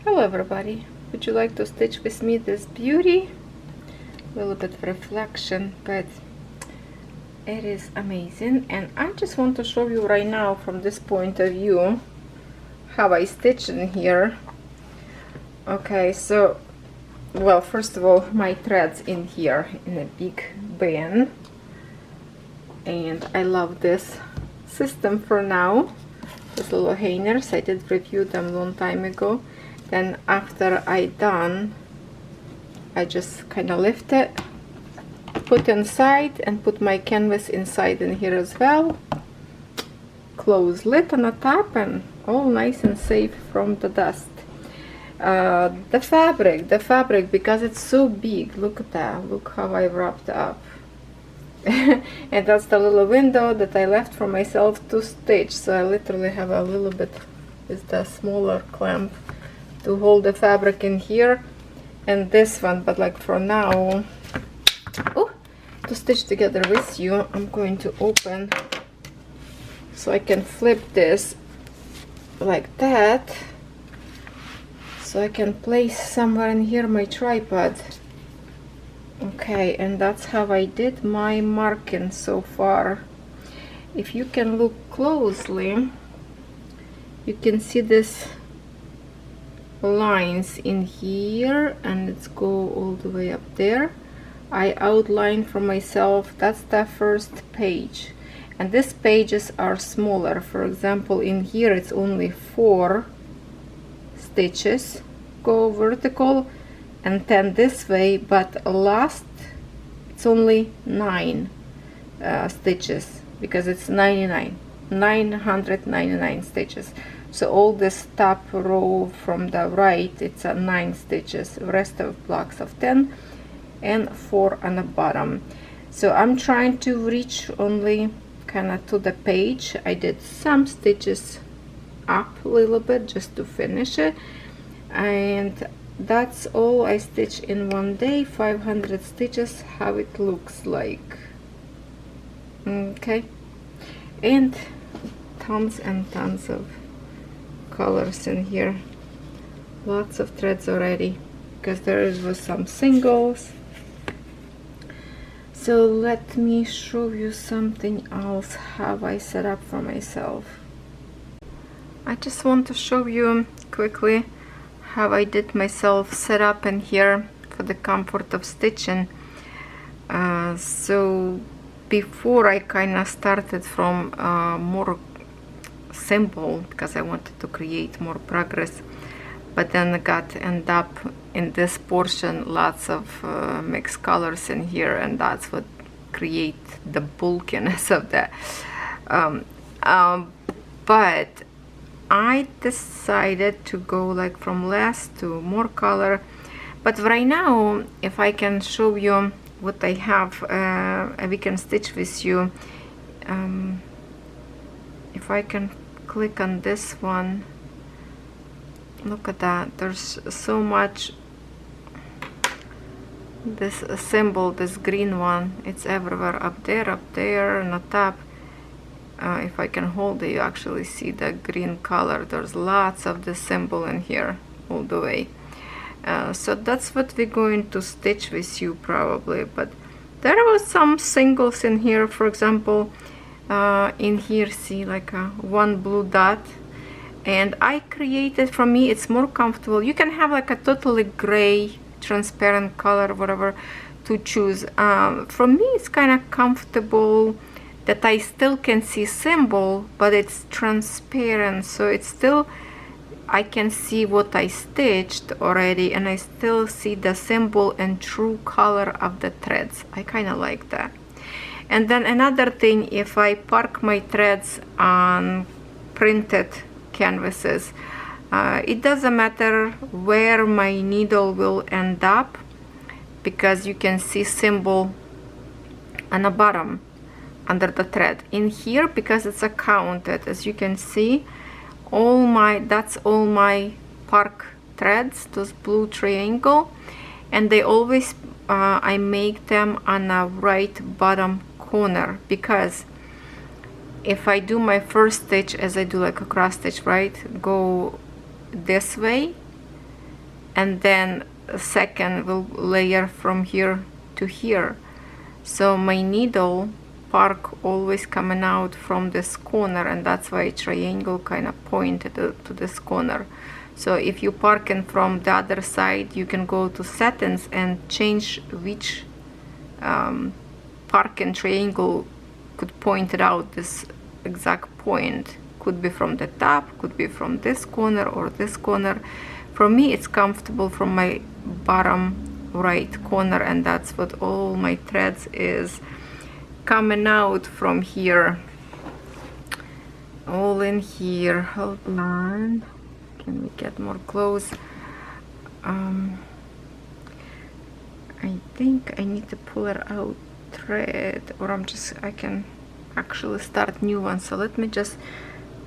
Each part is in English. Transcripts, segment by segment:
Hello everybody, would you like to stitch with me this beauty? A little bit of reflection, but it is amazing, and I just want to show you right now from this point of view how I stitch in here. Okay, so well, first of all, my threads in here in a big bin, and I love this system for now. These little hangers, I did review them a long time ago. Then after I done, I just kind of lift it, put inside, and put my canvas inside in here as well. Close lid on the top, and all nice and safe from the dust. The fabric, because it's so big, look at that, look how I wrapped up. And that's the little window that I left for myself to stitch, so I literally have a little bit with the smaller clamp to hold the fabric in here, and this one, but like for now, to stitch together with you, I'm going to open so I can flip this like that, so I can place somewhere in here my tripod. Okay, and that's how I did my marking so far. If you can look closely, you can see this lines in here, and let's go all the way up there. I outlined for myself, that's the first page, and these pages are smaller. For example, in here it's only 4 stitches go vertical and 10 this way, but last it's only 9 stitches, because it's 999 stitches. So all this top row from the right, it's 9 stitches, rest of blocks of 10, and 4 on the bottom. So I'm trying to reach only kind of to the page. I did some stitches up a little bit just to finish it, and that's all I stitch in one day. 500 stitches, how it looks like. Okay, and tons and tons of colors in here, lots of threads already, because there was some singles. So let me show you something else how I set up for myself. I just want to show you quickly how I did myself set up in here for the comfort of stitching. So before I kind of started from more simple, because I wanted to create more progress, but then I end up in this portion lots of mixed colors in here, and that's what create the bulkiness of that. But I decided to go like from less to more color. But right now, if I can show you what I have, we can stitch with you. If I can click on this one, look at that, there's so much. This symbol, this green one, it's everywhere, up there on the top. If I can hold it, you actually see the green color. There's lots of the symbol in here all the way. So that's what we're going to stitch with you probably. But there was some singles in here. For example, in here, see, like one blue dot, and I created, for me it's more comfortable. You can have like a totally gray transparent color, whatever to choose. For me it's kind of comfortable that I still can see symbol, but it's transparent, so it's still, I can see what I stitched already, and I still see the symbol and true color of the threads. I kind of like that. And then another thing, if I park my threads on printed canvases, it doesn't matter where my needle will end up, because you can see symbol on the bottom under the thread. In here, because it's counted, as you can see, that's all my park threads, those blue triangle, and they always I make them on the right bottom corner, because if I do my first stitch, as I do like a cross stitch, right, go this way, and then a second will layer from here to here. So my needle park always coming out from this corner, and that's why triangle kind of pointed to this corner. So if you parking from the other side, you can go to settings and change which parking triangle could point it out this exact point. Could be from the top, could be from this corner or this corner. For me, it's comfortable from my bottom right corner, and that's what all my threads is coming out from here. All in here. Hold on. Can we get more close? I think I need to pull it out thread, or I can actually start new one. So let me just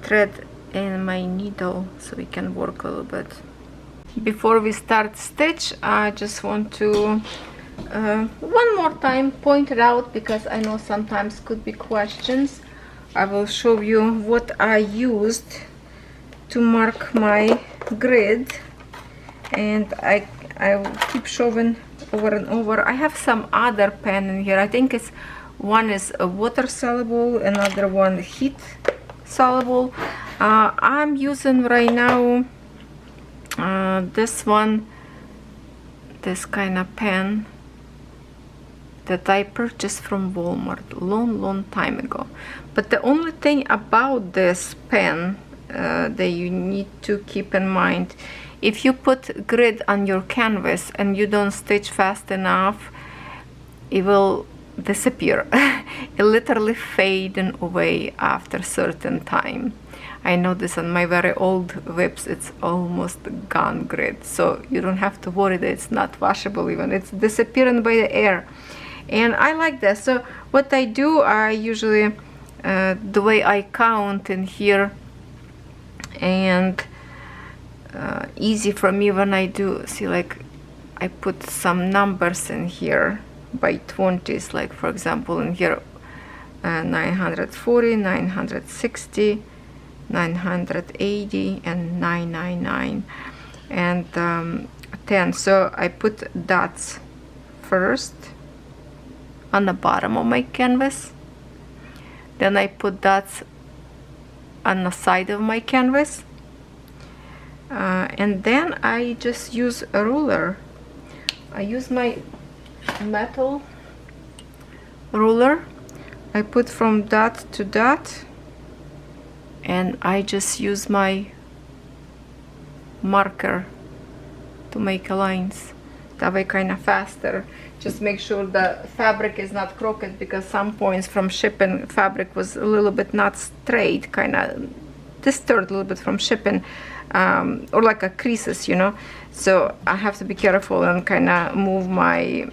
thread in my needle so we can work a little bit. Before we start stitch, I just want to one more time point it out, because I know sometimes could be questions. I will show you what I used to mark my grid, and I will keep showing over and over. I have some other pen in here. I think it's one is a water soluble, another one heat soluble. I'm using right now this one, this kind of pen that I purchased from Walmart long time ago. But the only thing about this pen that you need to keep in mind, if you put grid on your canvas and you don't stitch fast enough, it will disappear. It literally fading away after certain time. I know this on my very old whips, it's almost gone grid, so you don't have to worry that it's not washable even. It's disappearing by the air, and I like that. So what I do, I usually the way I count in here, and easy for me when I do, see, like I put some numbers in here by 20s, like for example in here 940, 960, 980 and 999 and 10. So I put dots first on the bottom of my canvas, then I put dots on the side of my canvas, and then I just use a ruler. I use my metal ruler. I put from dot to dot, and I just use my marker to make lines. That way kind of faster. Just make sure the fabric is not crooked, because some points from shipping fabric was a little bit not straight, kind of disturbed a little bit from shipping, or like a creases, you know. So I have to be careful and kind of move my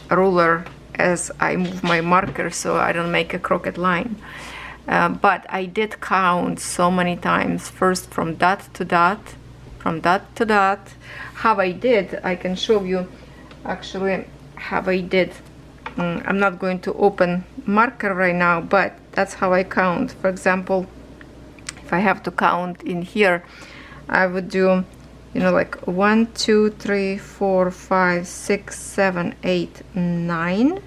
ruler as I move my marker, so I don't make a crooked line. But I did count so many times, first from dot to dot, from dot to dot. How I did, I can show you actually how I did. I'm not going to open marker right now, but that's how I count. For example, if I have to count in here, I would do, you know, like 1 2 3 4 5 6 7 8 9,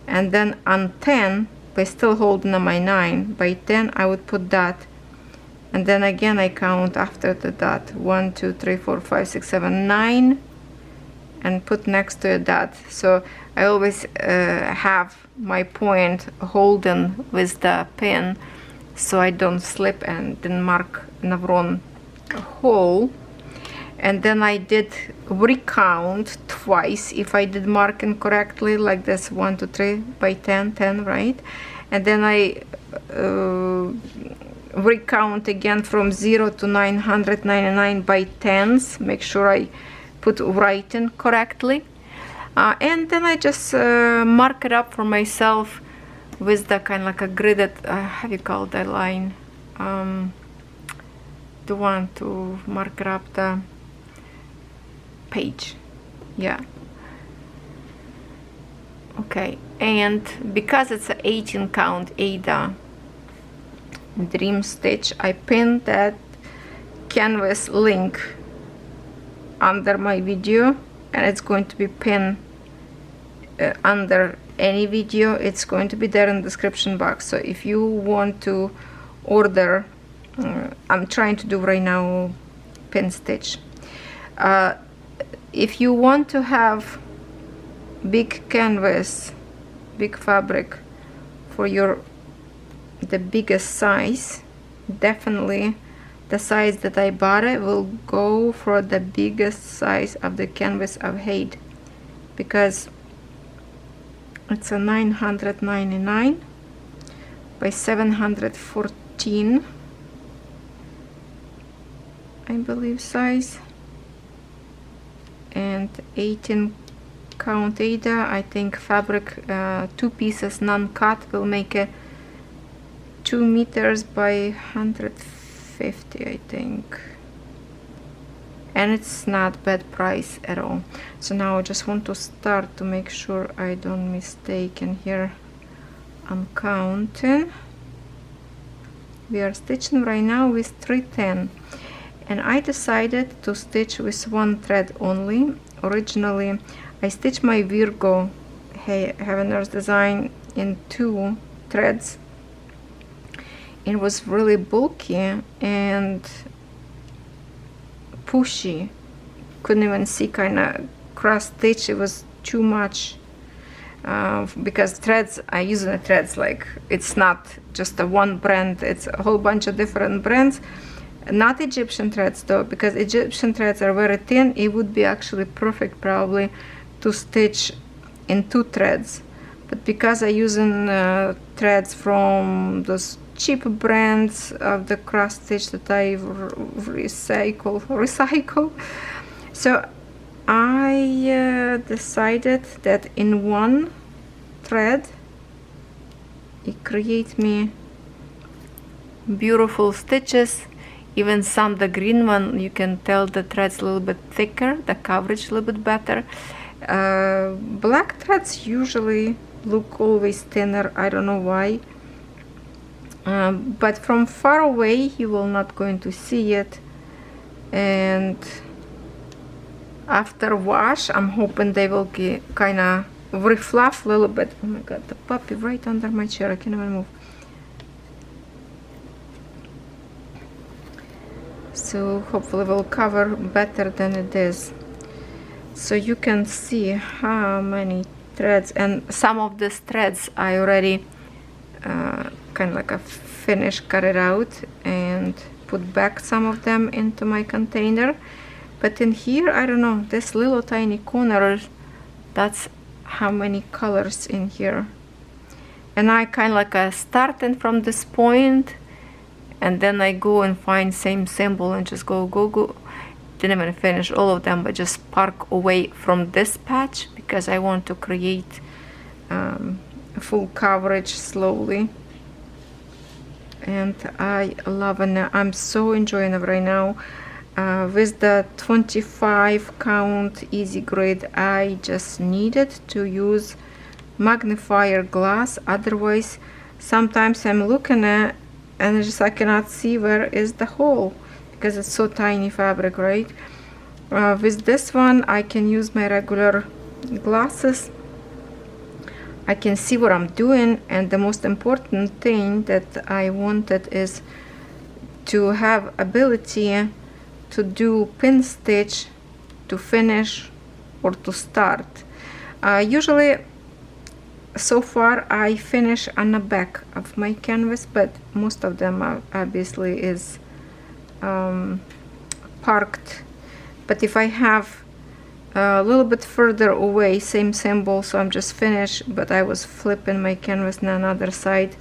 and then on 10, by still holding on my 9, by 10 I would put dot, and then again I count after the dot 1 2 3 4 5 6 7 9 and put next to a dot. So I always have my point holding with the pen, so I don't slip and then mark in the wrong hole. And then I did recount twice if I did marking correctly, like this 1 2 3 by 10 10, right? And then I recount again from 0 to 999 by tens, make sure I put writing correctly, and then I just mark it up for myself with the kind of like a gridded, how do you call that line, the one to mark it up the page, yeah. Okay, and because it's an 18 count Ada dream stitch, I pinned that canvas link under my video, and it's going to be pinned under any video. It's going to be there in the description box. So if you want to order, I'm trying to do right now pin stitch. If you want to have big canvas, big fabric for the biggest size, definitely the size that I bought it will go for the biggest size of the canvas I've had, because it's a 999 by 714, I believe, size, and 18 count Ada. I think fabric, 2 pieces non-cut will make it 2 meters by 150, I think, and it's not bad price at all. So now I just want to start to make sure I don't mistake in here. I'm counting. We are stitching right now with 310, and I decided to stitch with 1 thread only. Originally I stitched my Virgo Heaven's Design in 2 threads. It was really bulky and pushy, couldn't even see, kind of cross stitch. It was too much, because threads, I use the threads like it's not just a one brand, it's a whole bunch of different brands. Not Egyptian threads though, because Egyptian threads are very thin. It would be actually perfect probably to stitch in 2 threads, but because I using threads from those cheap brands of the cross stitch that I recycle, so I decided that in 1 thread it creates me beautiful stitches. Even some, the green one, you can tell the threads a little bit thicker, the coverage a little bit better. Black threads usually look always thinner, I don't know why. But from far away you will not going to see it, and after wash I'm hoping they will kind of refluff a little bit. Oh my god, the puppy right under my chair, I can't even move. So hopefully will cover better than it is, so you can see how many threads. And some of these threads I already kind of like a finish, cut it out and put back some of them into my container. But in here, I don't know, this little tiny corner, that's how many colors in here. And I kind of like starting from this point, and then I go and find same symbol and just go. Didn't even finish all of them, but just park away from this patch because I want to create full coverage slowly. And I love it. I'm so enjoying it right now. With the 25 count easy grid, I just needed to use magnifier glass, otherwise sometimes I'm looking at and I cannot see where is the hole because it's so tiny fabric, right? With this one I can use my regular glasses. I can see what I'm doing, and the most important thing that I wanted is to have ability to do pin stitch to finish or to start. Usually so far I finish on the back of my canvas, but most of them are obviously is parked. But if I have a little bit further away, same symbol, so I'm just finished, but I was flipping my canvas on another side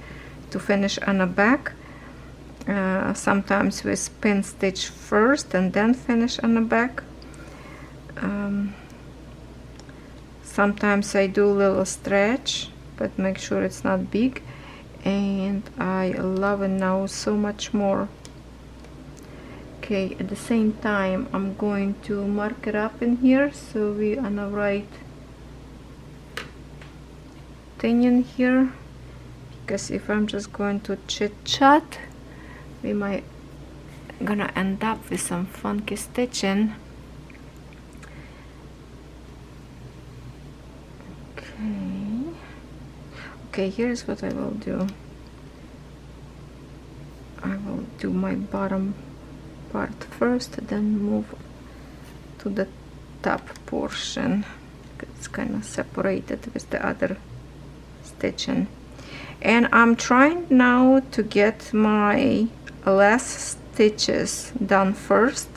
to finish on the back. Sometimes with pin stitch first and then finish on the back. Sometimes I do a little stretch, but make sure it's not big, and I love it now so much more. Okay, at the same time I'm going to mark it up in here so we on the right thing in here, because if I'm just going to chit chat we might gonna end up with some funky stitching. Okay, here's what I will do. I will do my bottom part first, then move to the top portion. It's kind of separated with the other stitching. And I'm trying now to get my last stitches done first,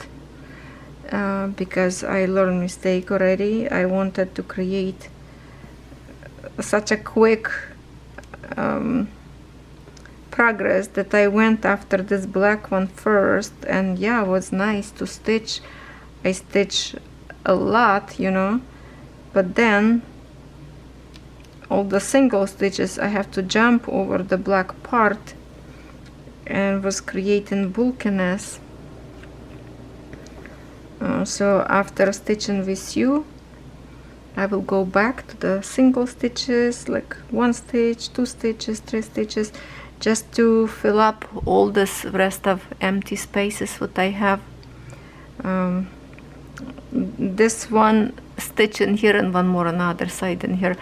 because I learned mistake already. I wanted to create such a quick progress that I went after this black one first, and yeah, it was nice to stitch. I stitch a lot, you know, but then all the single stitches I have to jump over the black part, and was creating bulkiness. So after stitching with you, I will go back to the single stitches, like 1 stitch, 2 stitches, 3 stitches, just to fill up all this rest of empty spaces what I have. This one stitch in here and one more on the other side in here.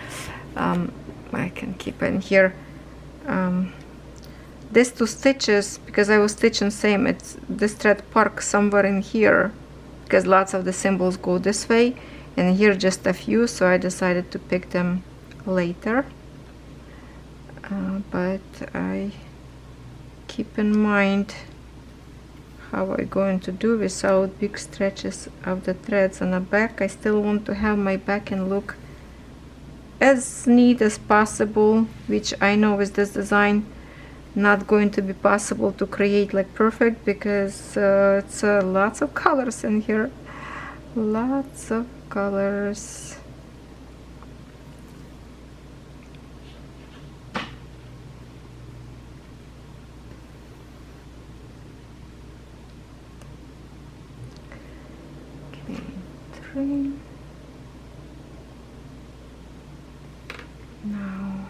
I can keep in here. These 2 stitches, because I was stitching same, it's this thread park somewhere in here, because lots of the symbols go this way, and here just a few, so I decided to pick them later. But I keep in mind how I'm going to do without big stretches of the threads on the back. I still want to have my backing look as neat as possible, which I know with this design not going to be possible to create like perfect, because it's lots of colors in here, lots of colors. Okay, 3. Now,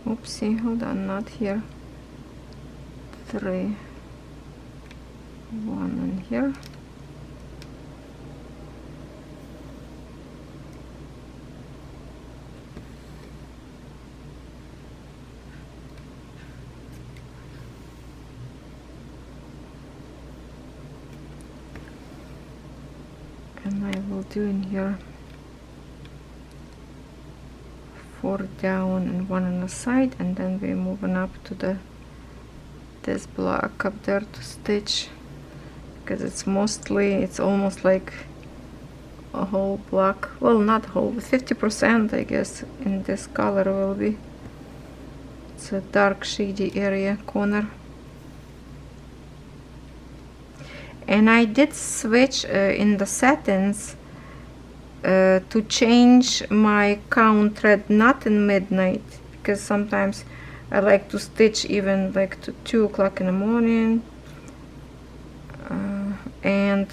oopsie, hold on, not here. 3, 1 in here. And I will do in here 4 down and 1 on the side, and then we're moving up to this block up there to stitch, because it's almost like a whole block, well, not whole, but 50% I guess in this color will be. It's a dark shady area corner. And I did switch in the settings to change my count thread not in midnight, because sometimes I like to stitch even like to 2 o'clock in the morning, and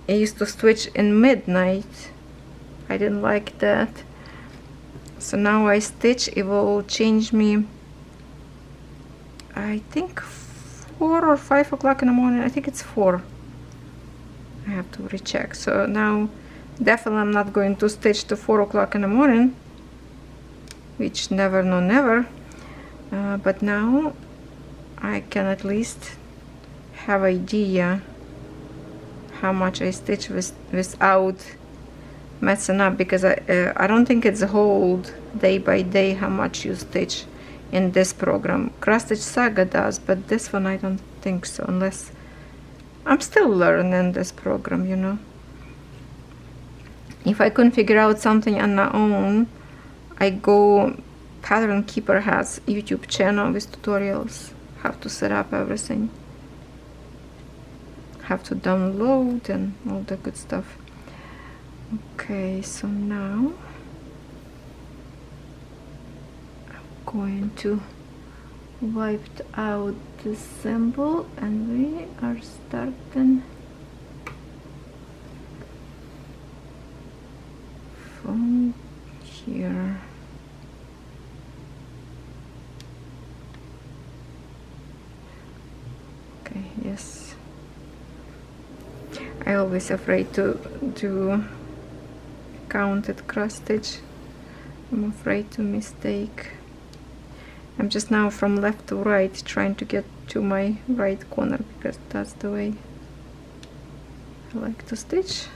I used to switch in midnight. I didn't like that, so now I stitch, it will change me, I think 4 or 5 o'clock in the morning. I think it's 4. I have to recheck. So now definitely I'm not going to stitch to 4 o'clock in the morning, which never no never, but now I can at least have idea how much I stitch without messing up, because I don't think it's hold day by day how much you stitch in this program. Cross Stitch Saga does, but this one I don't think so, unless I'm still learning this program, you know. If I couldn't figure out something on my own, I go, Pattern Keeper has YouTube channel with tutorials how to set up everything, have to download and all the good stuff. Okay, so now going to wipe out the symbol, and we are starting from here. Okay, yes. I always afraid to do counted cross stitch. I'm afraid to mistake. I'm just now from left to right trying to get to my right corner because that's the way I like to stitch.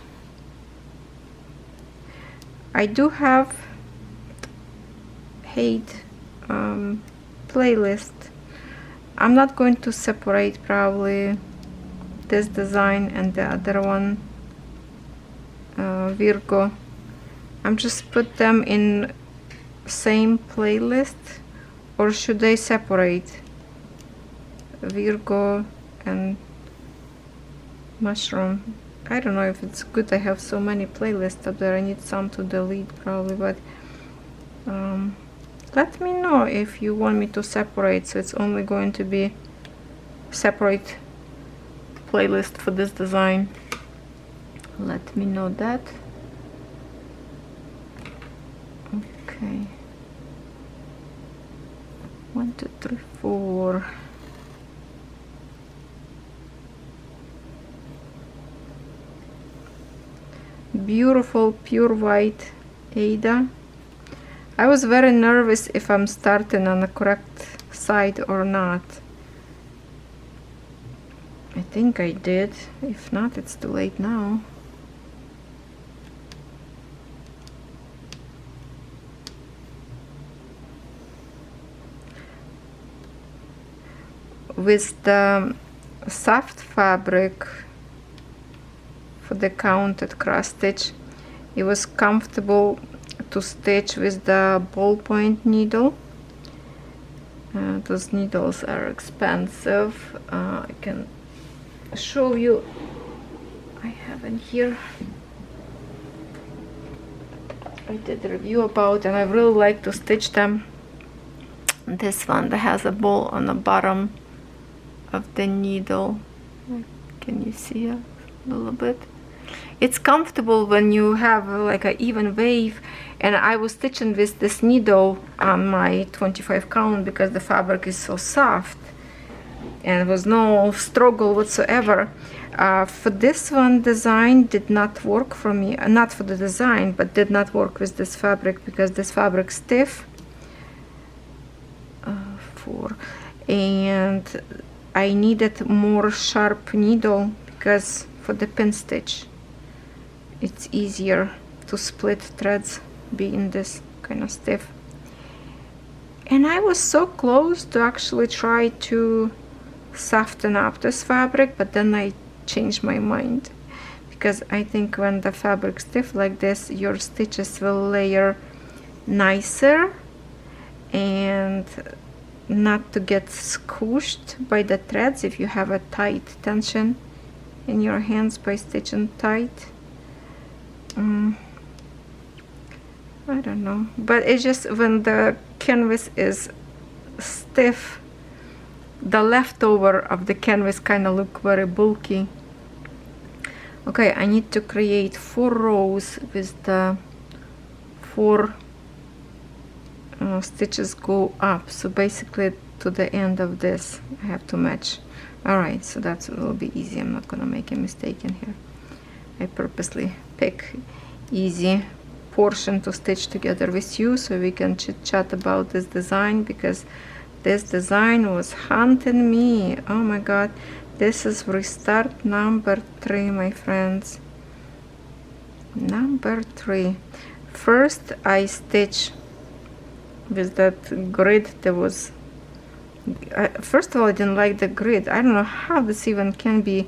I do have hate playlist. I'm not going to separate probably this design and the other one, Virgo. I'm just put them in same playlist, or should they separate Virgo and mushroom? I don't know if it's good. I have so many playlists up there. I need some to delete probably, but let me know if you want me to separate, so it's only going to be separate playlist for this design. Let me know that. Okay, 1 2 3 4. Beautiful pure white Ada. I was very nervous if I'm starting on the correct side or not. I think I did. If not, it's too late now. With the soft fabric for the counted cross stitch, it was comfortable to stitch with the ballpoint needle. Those needles are expensive. I can show you. I have in here. I did a review about, and I really like to stitch them. This one that has a ball on the bottom of the needle. Can you see a little bit? It's comfortable when you have like an even wave, and I was stitching with this needle on my 25 count because the fabric is so soft and there was no struggle whatsoever. For this one, design did not work for me, not for the design, but did not work with this fabric because this fabric stiff. 4, and I needed more sharp needle because for the pin stitch it's easier to split threads being this kind of stiff. And I was so close to actually try to soften up this fabric, but then I changed my mind because I think when the fabric stiff like this, your stitches will layer nicer and not to get squished by the threads if you have a tight tension in your hands by stitching tight. I don't know, but it's just when the canvas is stiff, the leftover of the canvas kind of look very bulky. Okay, I need to create 4 rows with the 4 stitches go up, so basically to the end of this I have to match. Alright, so that will be easy. I'm not gonna make a mistake in here. I purposely pick easy portion to stitch together with you so we can chit chat about this design, because this design was haunting me. Oh my god, this is restart number 3, my friends. Number 3. First I stitch with that grid that was first of all, I didn't like the grid. I don't know how this even can be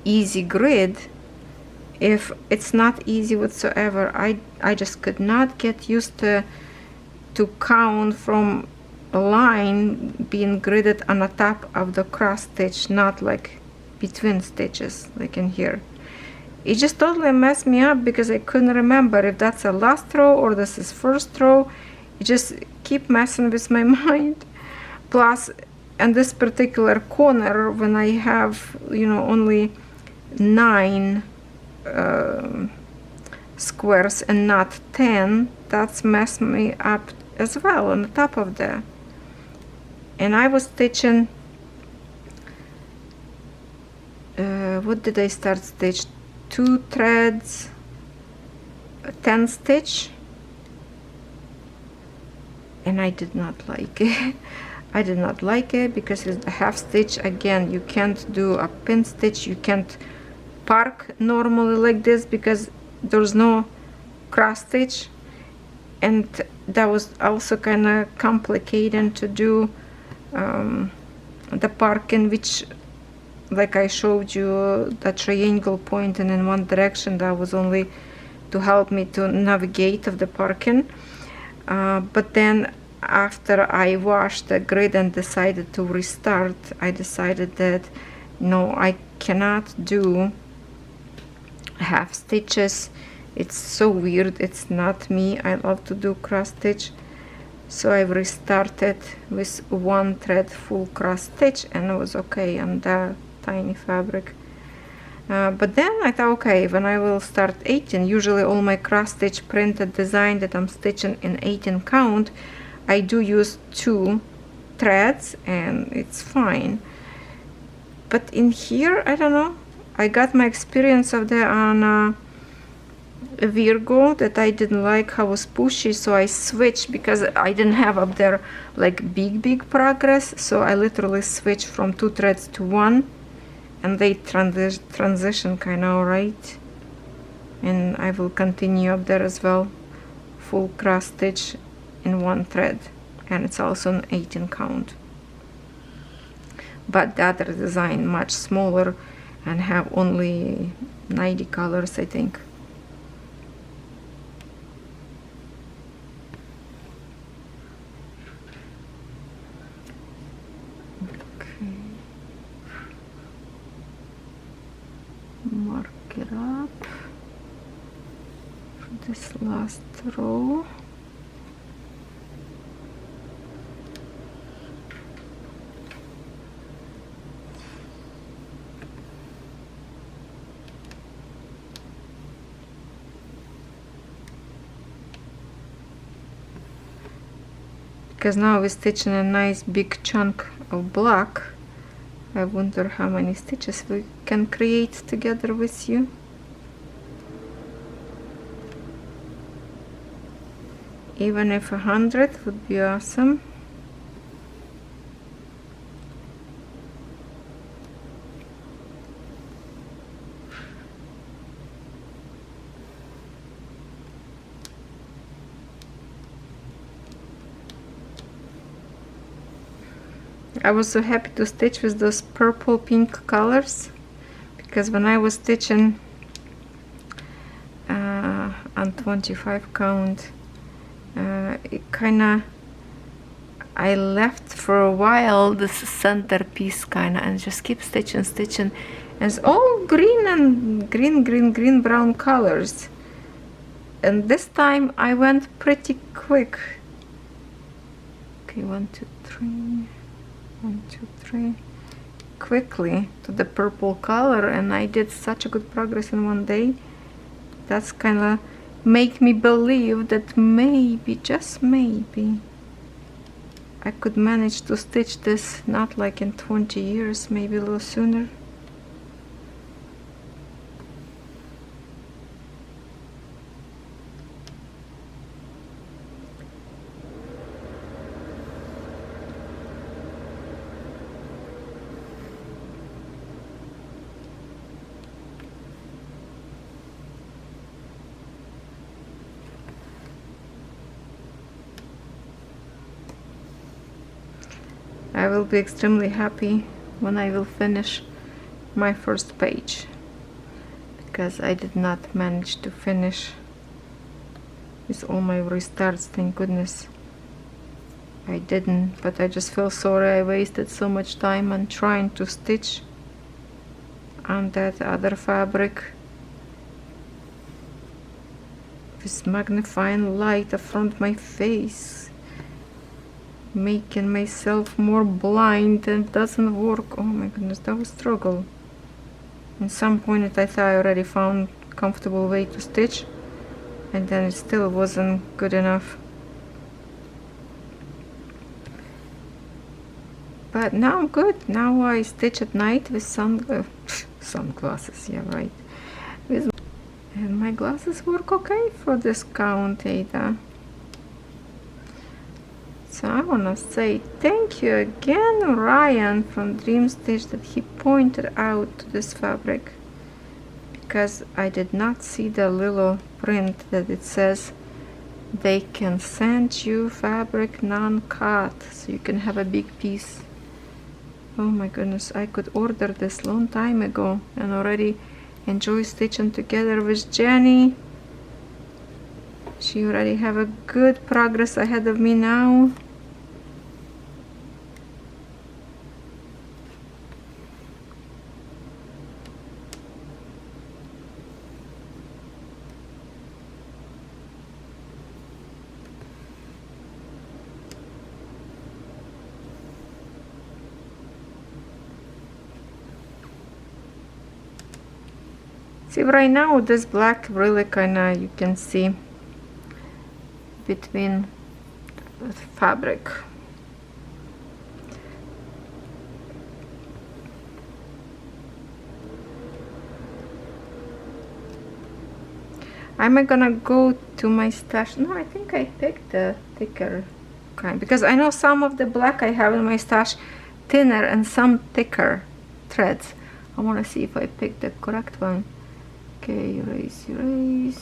easy grid if it's not easy whatsoever. I just could not get used to count from a line being gridded on the top of the cross stitch, not like between stitches like in here. It just totally messed me up because I couldn't remember if that's a last row or this is first row. It just keep messing with my mind. Plus, in this particular corner, when I have, you know, only 9 squares and not 10, that's messed me up as well on the top of there. And I was stitching what did I start stitch? 2 threads, 10 stitch, and I did not like it. I did not like it because it's a half stitch. Again, you can't do a pin stitch, you can't park normally like this because there's no cross stitch, and that was also kind of complicated to do the parking, which, like I showed you, the triangle pointing in one direction, that was only to help me to navigate of the parking. But then after I washed the grid and decided to restart, I decided that no, I cannot do half stitches. It's so weird, it's not me. I love to do cross stitch. So I restarted with 1 thread full cross stitch, and it was okay on the tiny fabric. But then I thought, okay, when I will start 18, usually all my cross stitch printed design that I'm stitching in 18 count, I do use 2 threads and it's fine. But in here, I don't know, I got my experience of the on Virgo that I didn't like how it was pushy, so I switched because I didn't have up there like big progress, so I literally switched from 2 threads to 1, and they transition kind of alright. And I will continue up there as well, full cross stitch in 1 thread, and it's also an 18 count. But the other design much smaller and have only 90 colors, I think. Okay, mark it up for this last row. Because now we're stitching a nice big chunk of black. I wonder how many stitches we can create together with you. Even if 100 would be awesome. I was so happy to stitch with those purple pink colors, because when I was stitching on 25 count, it kinda, I left for a while this centerpiece kinda and just keep stitching and it's all green and green brown colors, and this time I went pretty quick. Okay, 1 2 3 1 2 3 quickly to the purple color, and I did such a good progress in 1 day. That's kind of make me believe that maybe, just maybe, I could manage to stitch this not like in 20 years, maybe a little sooner. I will be extremely happy when I will finish my first page, because I did not manage to finish with all my restarts, thank goodness I didn't. But I just feel sorry I wasted so much time on trying to stitch on that other fabric with magnifying light in front of my face, making myself more blind, and it doesn't work. Oh my goodness, that was a struggle. At some point I thought I already found a comfortable way to stitch, and then it still wasn't good enough. But now I'm good. Now I stitch at night with sunglasses, yeah, right. And my glasses work okay for DISCOUT data. So I want to say thank you again, Ryan from DreamStitch, that he pointed out this fabric, because I did not see the little print that it says they can send you fabric non-cut, so you can have a big piece. Oh my goodness, I could order this long time ago and already enjoy stitching together with Jenny. She already have a good progress ahead of me now. See, right now this black really kinda, you can see between the fabric. I'm gonna go to my stash. No, I think I picked the thicker kind, because I know some of the black I have in my stash thinner and some thicker threads. I want to see if I picked the correct one. Okay, erase, 2.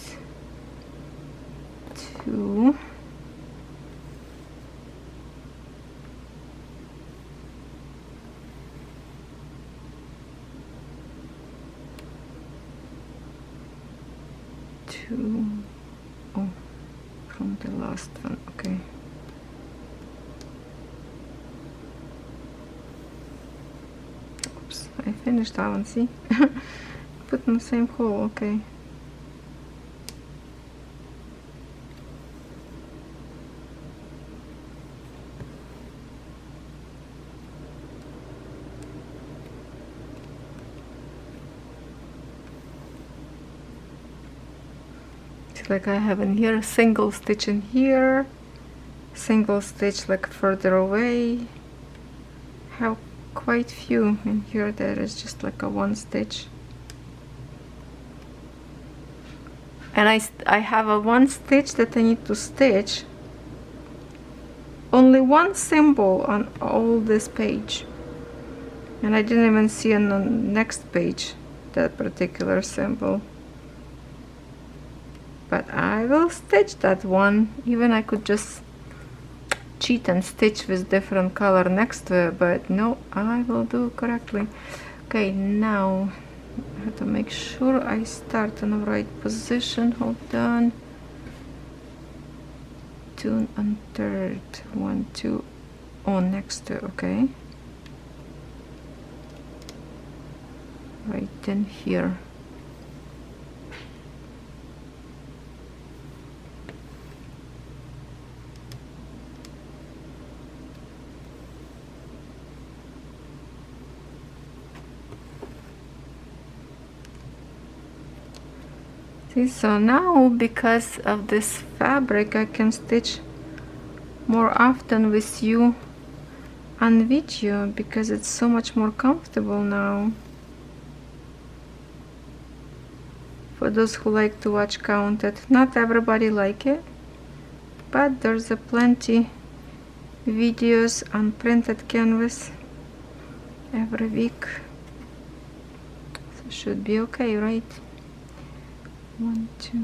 Oh, from the last one, okay. Oops, I finished that one, see? Put in the same hole, okay. It's like I have in here single stitch in here, single stitch like further away. Have quite few in here. There is just like a one stitch. And I have a one stitch that I need to stitch. Only one symbol on all this page. And I didn't even see on the next page that particular symbol. But I will stitch that one. Even I could just cheat and stitch with different color next to it, but no, I will do it correctly. Okay, now I have to make sure I start in the right position. Hold on. 2 and 3rd, 1, 2, on next to, okay. Right in here. So now, because of this fabric, I can stitch more often with you on video, because it's so much more comfortable now. For those who like to watch counted, not everybody like it, but there's a plenty videos on printed canvas every week, so should be okay, right? 1, 2.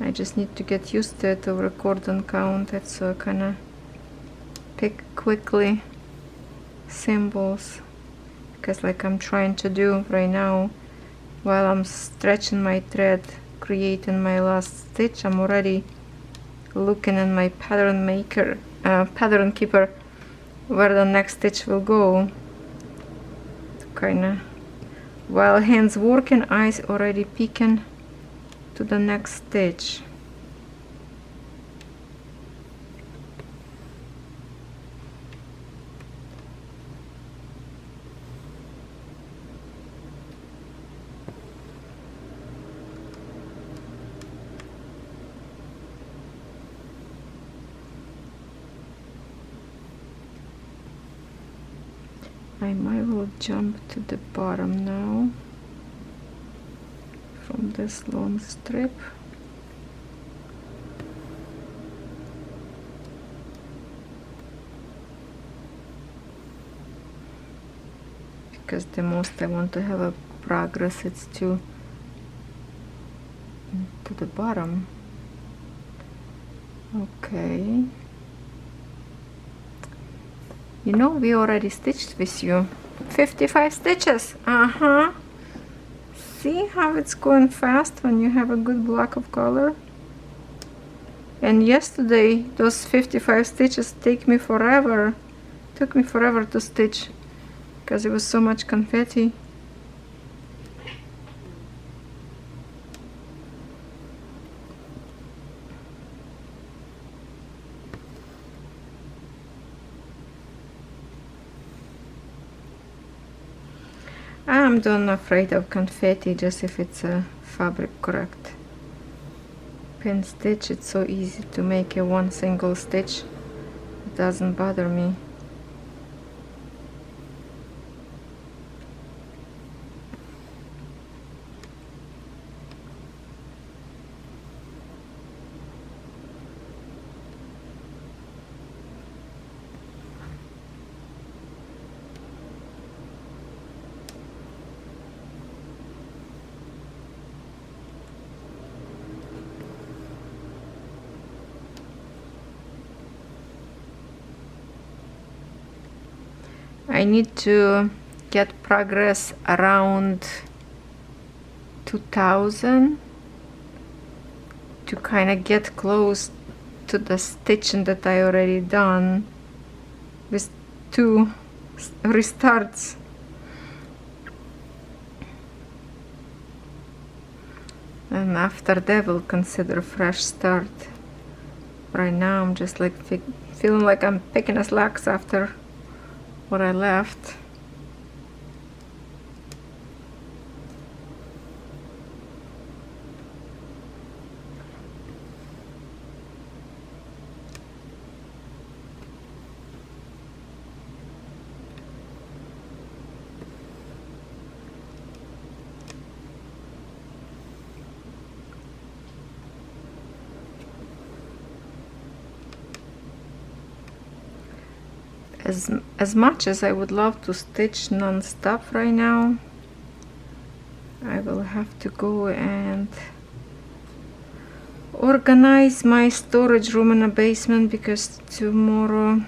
I just need to get used to it to record and count it, so I kind of pick quickly symbols, because like I'm trying to do right now while I'm stretching my thread, creating my last stitch, I'm already looking at my pattern maker, pattern keeper, where the next stitch will go. Kinda while hands working, eyes already peeking to the next stitch. I might will jump to the bottom now from this long strip. Because the most I want to have a progress, it's to the bottom. Okay. You know, we already stitched with you 55 stitches. See how it's going fast when you have a good block of color? And yesterday those 55 stitches took me forever to stitch because it was so much confetti. I'm not afraid of confetti, just if it's a fabric correct. Pin stitch, it's so easy to make a one single stitch. It doesn't bother me. I need to get progress around 2000 to kind of get close to the stitching that I already done with 2 restarts. And after that we'll consider fresh start. Right now I'm just like feeling like I'm picking a slacks after what I left. As much as I would love to stitch non-stop right now, I will have to go and organize my storage room in the basement, because tomorrow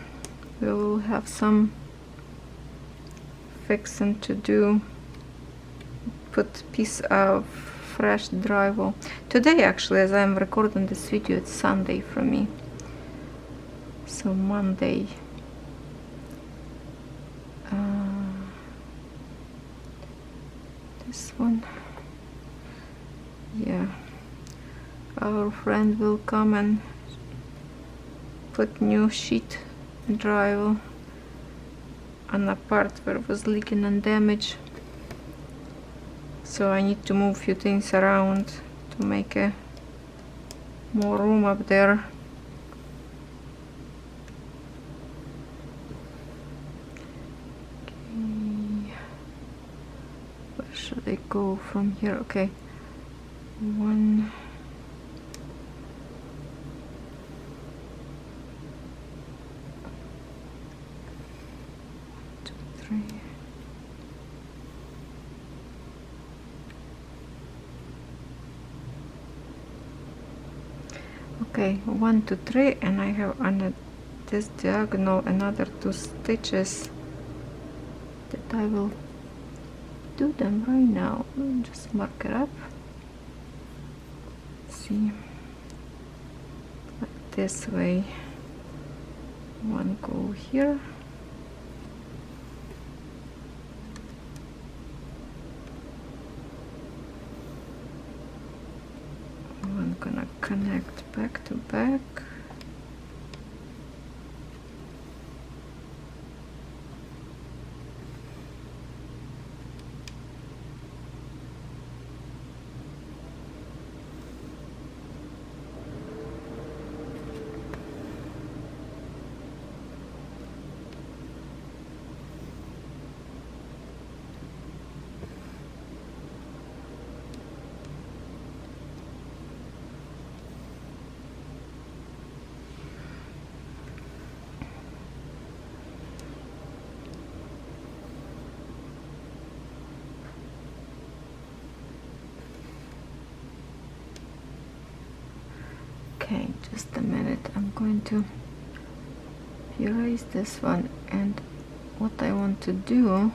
we will have some fixing to do. Put piece of fresh drywall. Today actually, as I'm recording this video, it's Sunday for me. So Monday. This one, yeah, our friend will come and put new sheet drywall on a part where it was leaking and damaged, so I need to move a few things around to make a more room up there. Should I go from here? Okay, 1, 2, 3. Okay, 1, 2, 3, and I have on this diagonal another 2 stitches that I will do them right now. Just mark it up. See, like this way. One go here, one gonna connect back to back. Okay, just a minute. I'm going to erase this one, and what I want to do,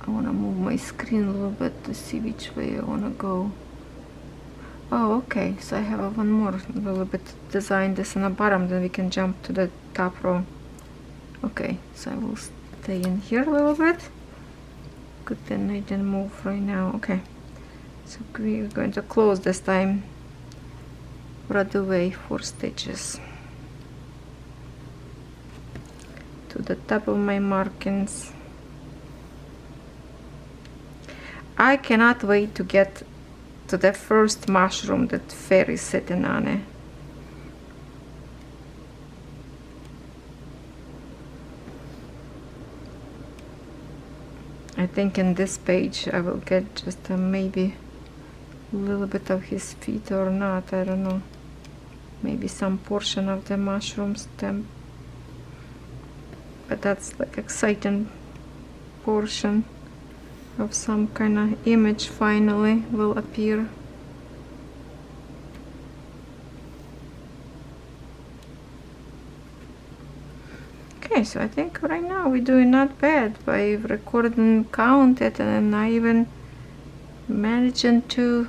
I want to move my screen a little bit to see which way I want to go. Oh, okay, so I have one more little bit design this on the bottom, then we can jump to the top row. Okay, so I will stay in here a little bit. Good, then I didn't move right now. Okay, so we're going to close this time right away 4 stitches to the top of my markings. I cannot wait to get to the first mushroom that fairy sitting on it. I think in this page I will get just maybe a little bit of his feet or not, I don't know. Maybe some portion of the mushroom stem, but that's like exciting portion of some kind of image finally will appear. Okay, so I think right now we're doing not bad by recording and counted, and I even managing to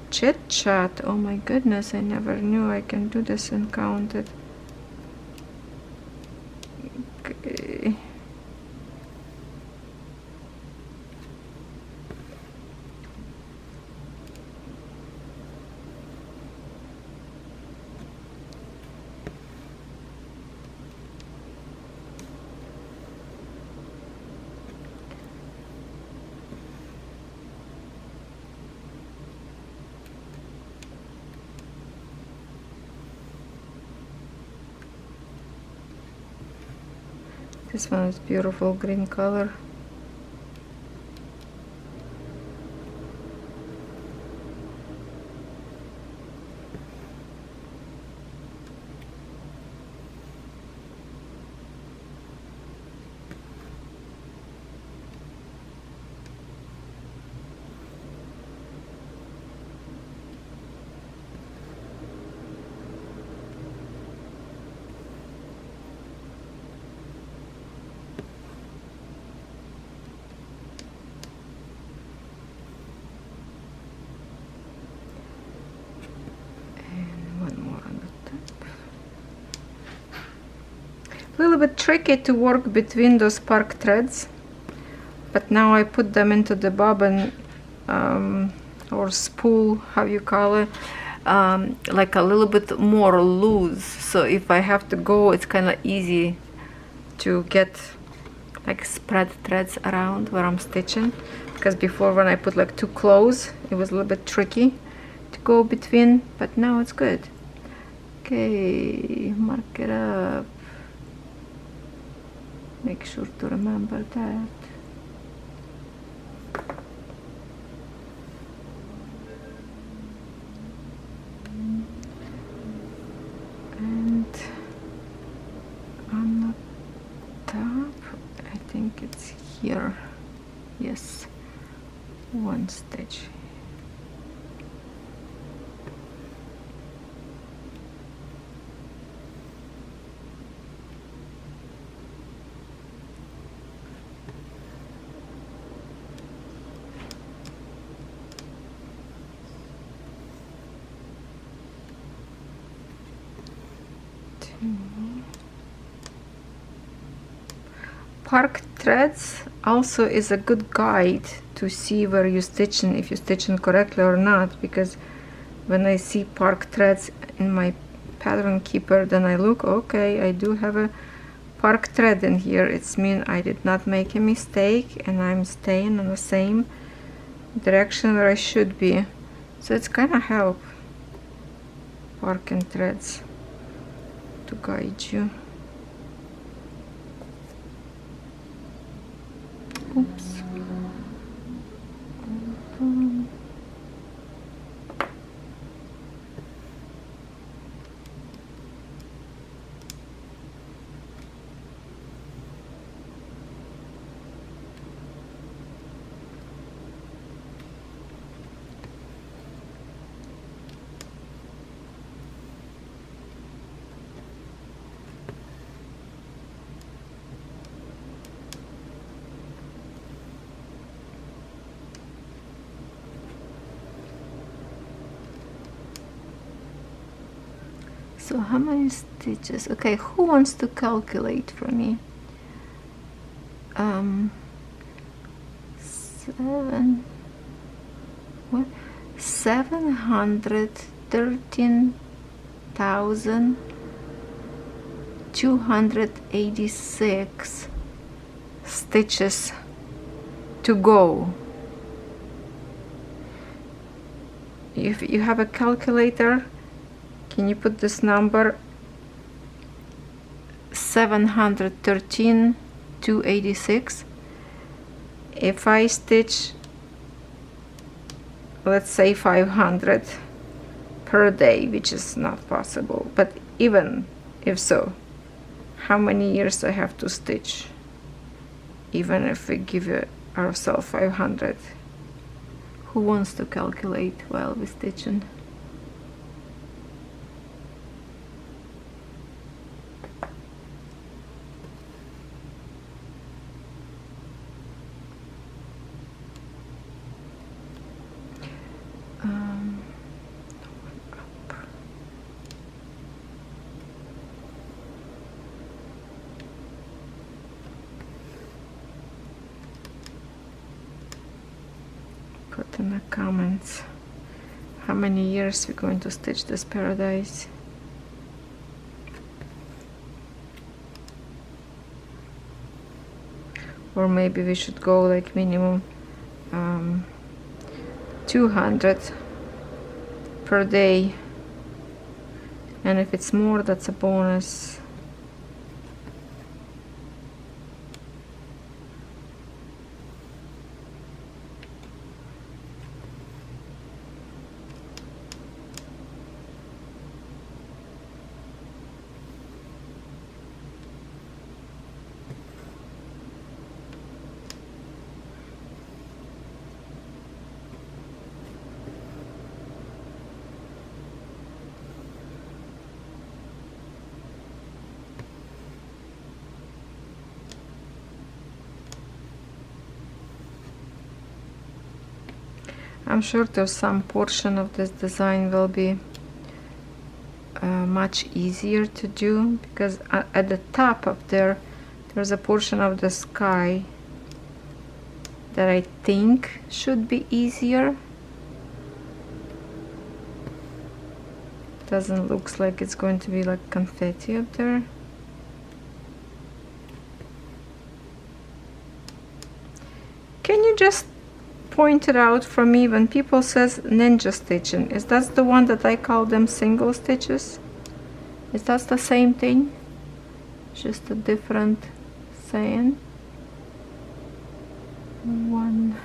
chit chat. Oh my goodness, I never knew I can do this and count it. Okay. This one is beautiful green color. A little bit tricky to work between those spark threads, but now I put them into the bobbin or spool, how you call it, like a little bit more loose, so if I have to go, it's kind of easy to get like spread threads around where I'm stitching, because before when I put like too close it was a little bit tricky to go between, but now it's good. Okay, mark it up. Make sure to remember that. And on the top, I think it's here. Yes, 1 stitch. Spark threads also is a good guide to see where you're stitching, if you're stitching correctly or not, because when I see spark threads in my pattern keeper, then I look, okay, I do have a spark thread in here. It's mean I did not make a mistake and I'm staying in the same direction where I should be. So it's kind of help, spark and threads, to guide you. Oops. So how many stitches? Okay, who wants to calculate for me? 713,286 stitches to go. If you have a calculator, can you put this number 713,286? If I stitch, let's say 500 per day, which is not possible, but even if so, how many years I have to stitch, even if we give ourselves 500? Who wants to calculate while we're stitching? Put in the comments how many years we're going to stitch this paradise. Or maybe we should go like minimum 200 per day, and if it's more, that's a bonus. I'm sure there's some portion of this design will be much easier to do, because at the top of there's a portion of the sky that I think should be easier. Doesn't look like it's going to be like confetti up there. Can you just point it out for me when people says ninja stitching? Is that the one that I call them single stitches? Is that the same thing? Just a different saying? One.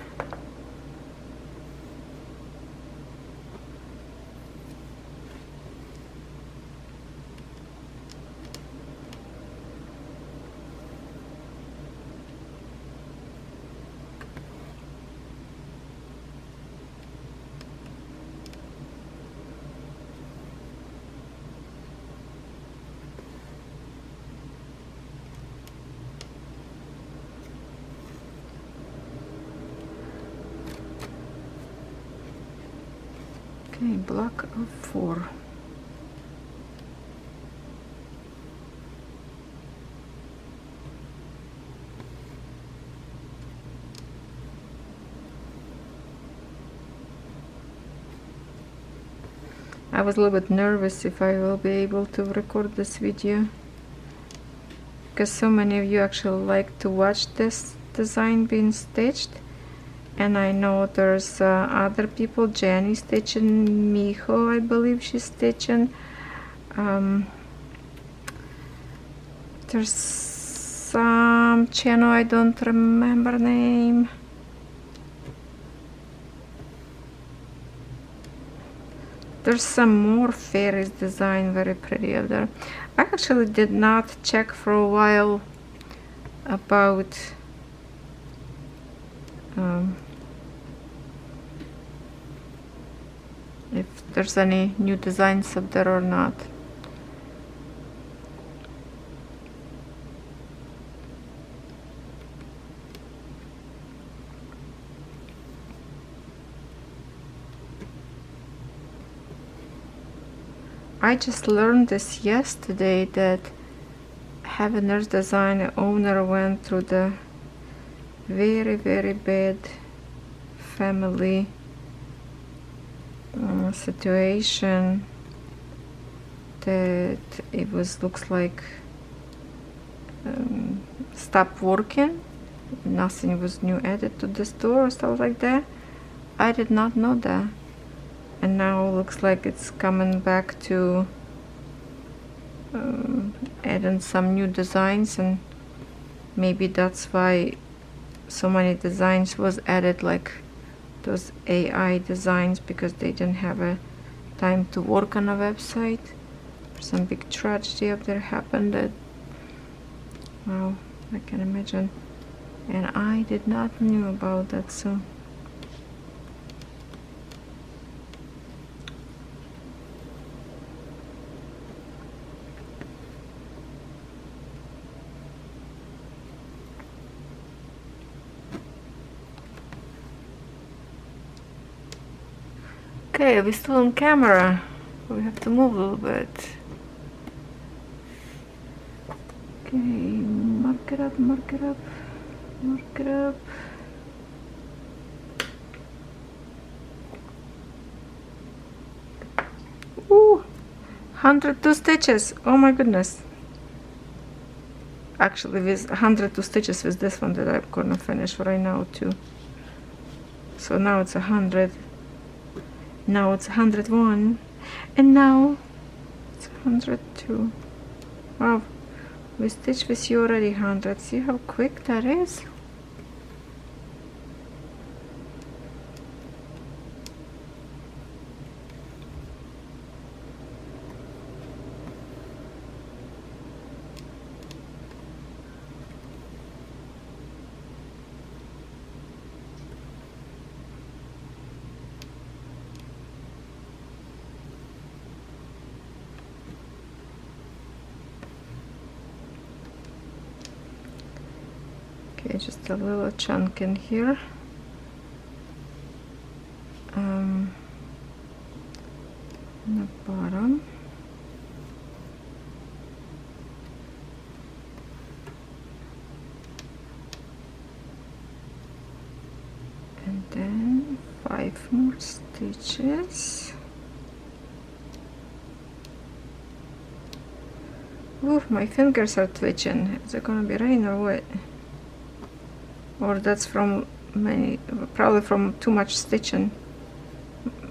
Okay, block of 4. I was a little bit nervous if I will be able to record this video, because so many of you actually like to watch this design being stitched. And I know there's other people, Jenny stitching, Miho, I believe she's stitching. There's some channel, I don't remember name. There's some more fairies design, very pretty up there. I actually did not check for a while about if there's any new designs up there or not. I just learned this yesterday, that Heaveners Design owner went through the very, very bad family situation, that it looks like stopped working, nothing was new added to the store or stuff like that. I did not know that, and now it looks like it's coming back to adding some new designs, and maybe that's why so many designs was added, like those AI designs, because they didn't have a time to work on a website. Some big tragedy up there happened that, wow, I can imagine, and I did not knew about that. So okay, we're still on camera. We have to move a little bit. Okay, mark it up, mark it up, mark it up. Ooh, 102 stitches. Oh my goodness. Actually, with 102 stitches with this one that I'm gonna finish right now too. So now it's 100. Now it's 101. And now it's 102. Wow. We stitched with you already 100. See how quick that is? Okay, just a little chunk in here. On the bottom. And then 5 more stitches. Ooh, my fingers are twitching. Is it gonna be rain or what? Or that's from probably from too much stitching.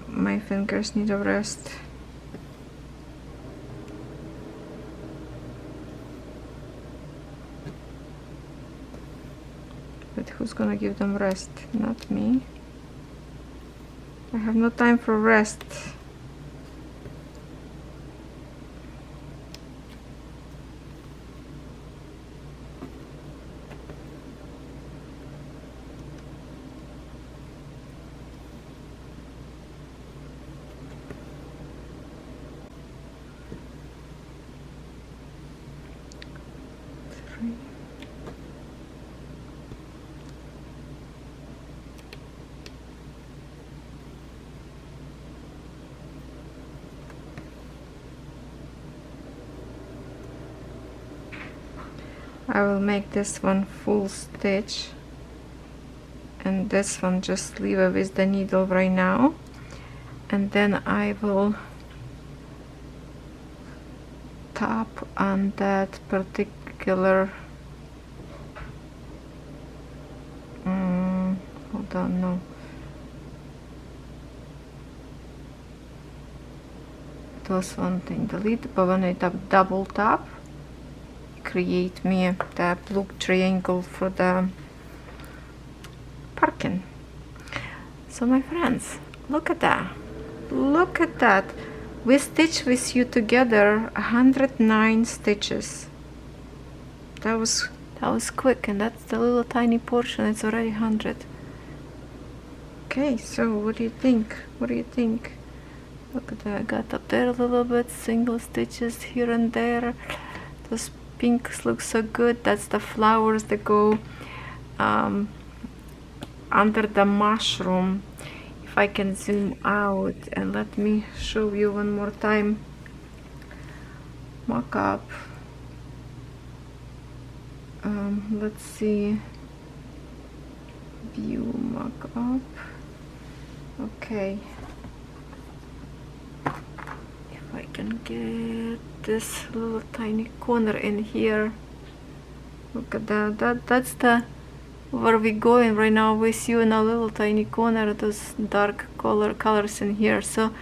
My fingers need a rest. But who's gonna give them rest? Not me. I have no time for rest. I will make this one full stitch, and this one just leave it with the needle right now, and then I will top on that particular hold on, no, it was one thing, delete, but when I double tap, create me the blue triangle for the parking. So my friends, look at that, look at that. We stitched with you together 109 stitches. That was quick, and that's the little tiny portion. It's already 100. Okay, so what do you think? What do you think? Look at that, I got up there a little bit, single stitches here and there. Those pinks look so good. That's the flowers that go under the mushroom. If I can zoom out, and let me show you one more time. mock-up. Let's see, view mock-up. Okay, if I can get this little tiny corner in here. Look at that. That's the where we going right now. We see in a little tiny corner those dark colors in here. So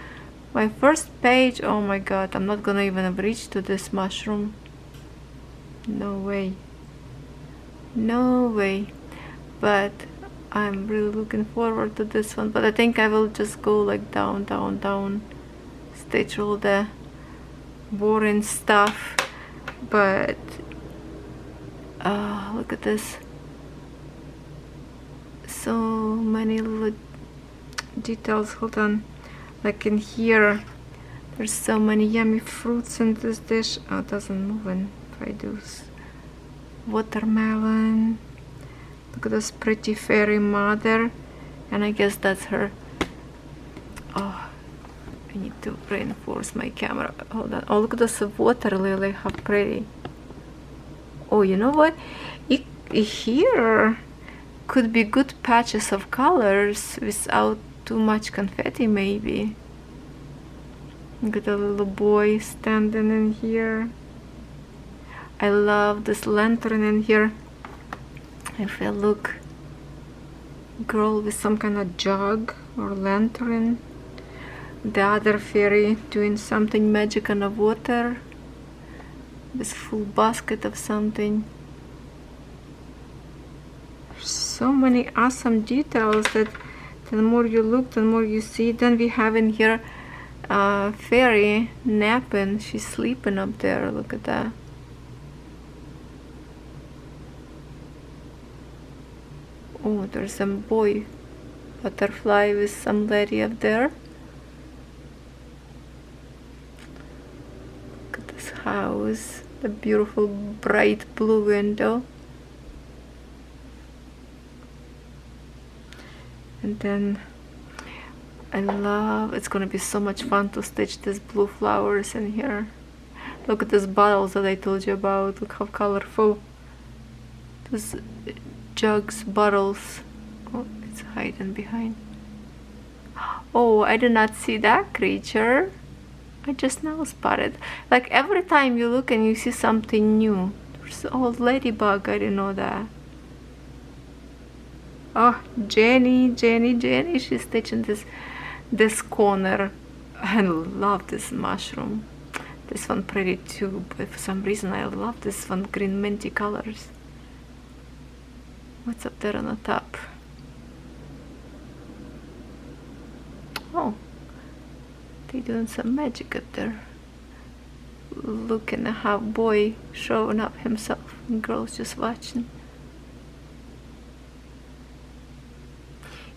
my first page, oh my god, I'm not gonna even reach to this mushroom. No way, no way. But I'm really looking forward to this one. But I think I will just go like down, stitch all the boring stuff. But look at this, so many little details. Hold on, like in here there's so many yummy fruits in this dish. Oh, it doesn't move in if I do. Watermelon. Look at this pretty fairy mother, and I guess that's her. Oh, I need to reinforce my camera. Hold on. Oh, look at this water lily, how pretty. Oh, you know what? Here could be good patches of colors without too much confetti, maybe. Look at the little boy standing in here. I love this lantern in here. If I look, girl with some kind of jug or lantern. The other fairy doing something magic on the water. This full basket of something. So many awesome details that the more you look, the more you see. Then we have in here fairy napping. She's sleeping up there. Look at that. Oh, there's some boy butterfly with some lady up there. Look at this house, the beautiful bright blue window. And then I love, it's gonna be so much fun to stitch these blue flowers in here. Look at these bottles that I told you about. Look how colorful. These jugs, bottles. Oh, it's hiding behind. Oh, I did not see that creature. I just now spotted. Like every time you look and you see something new. There's an old ladybug. I didn't know that. Oh, Jenny, she's stitching this corner. I love this mushroom. This one pretty too, but for some reason I love this one, green minty colors. What's up there on the top? Oh, they doing some magic up there. Looking at how boy showing up himself and girls just watching.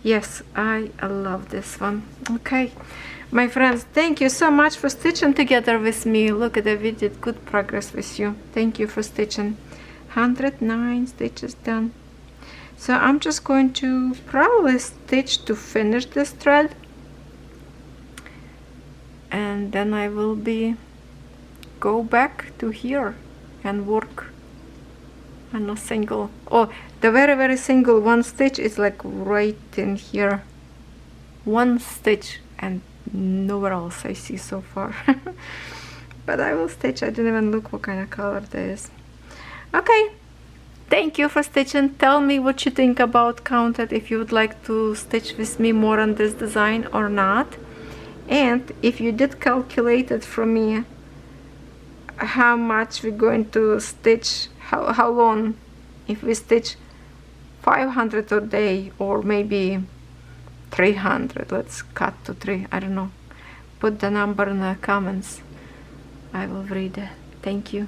Yes, I love this one. Okay, my friends, thank you so much for stitching together with me. Look at that, we did good progress with you. Thank you for stitching. 109 stitches done. So I'm just going to probably stitch to finish this thread, and then I will go back to here and work on a single. Oh, the very single one stitch is like right in here. One stitch and nowhere else I see so far. But I will stitch. I didn't even look what kind of color there is. Okay, thank you for stitching. Tell me what you think about Counted, if you would like to stitch with me more on this design or not. And if you did calculate it for me, how much we're going to stitch, how long, if we stitch 500 a day or maybe 300. Let's cut to 3. I don't know. Put the number in the comments. I will read it. Thank you.